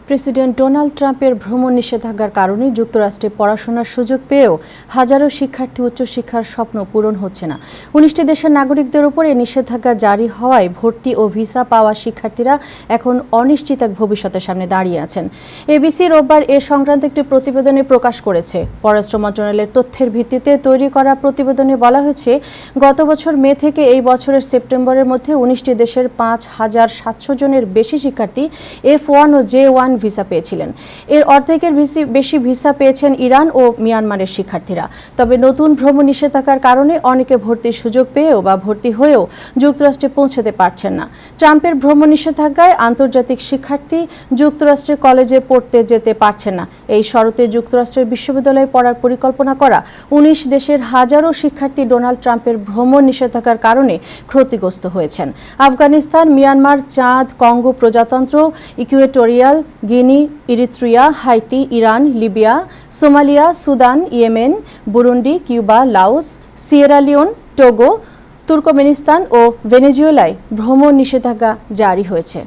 President Donald ট্রাম্পের ভ্রমণ নিষেধাজ্ঞার কারণে যুক্তরাষ্ট্রে পড়াশোনার সুযোগ পেয়েও হাজারো শিক্ষার্থী উচ্চশিক্ষার স্বপ্ন পূরণ হচ্ছে না। ১৯টি দেশের নাগরিকদের উপর এই নিষেধাজ্ঞা জারি হওয়ায় ভর্তি ও ভিসা পাওয়া শিক্ষার্থীরা এখন অনিশ্চিত এক ভবিষ্যতের সামনে দাঁড়িয়ে আছেন। এবিসি রোববার এ সংক্রান্ত একটি প্রতিবেদনে প্রকাশ করেছে। পররাষ্ট্র মন্ত্রণালয়ের তথ্যের ভিত্তিতে তৈরি করা প্রতিবেদনে বলা হয়েছে, গত বছর মে থেকে এই বছরের সেপ্টেম্বরের মধ্যে ১৯টি দেশের ৫,৭০০ জনের বেশি শিক্ষার্থী F1 ও J1 ভিসা পেয়েছিলেন। এর অর্ধেকের বেশি ভিসা পেয়েছেন ইরান ও মিয়ানমারের শিক্ষার্থীরা। তবে নতুন ভ্রমণ নিষেধাজ্ঞার কারণে অনেকে ভর্তির সুযোগ পেয়েও বা ভর্তি হয়েও যুক্তরাষ্ট্রে পৌঁছতে পারছেন না। ট্রাম্পের ভ্রমণ নিষেধাজ্ঞায় আন্তর্জাতিক শিক্ষার্থী যুক্তরাষ্ট্রের কলেজে পড়তে যেতে পারছেন না। এই শর্তে যুক্তরাষ্ট্রের বিশ্ববিদ্যালয়ে পড়ার পরিকল্পনা করা ১৯ দেশের হাজারো শিক্ষার্থী ডোনাল্ড ট্রাম্পের ভ্রমণ নিষেধাজ্ঞার কারণে ক্ষতিগ্রস্ত হয়েছেন। আফগানিস্তান, মিয়ানমার, চাঁদ, কঙ্গো প্রজাতন্ত্র, Equatorial Guinea, Eritrea, Haiti, Iran, Libya, Somalia, Sudan, Yemen, Burundi, Cuba, Laos, Sierra Leone, Togo, Turkmenistan ও ভেনেজুয়েলায় ভ্রমণ নিষেধাজ্ঞা জারি হয়েছে।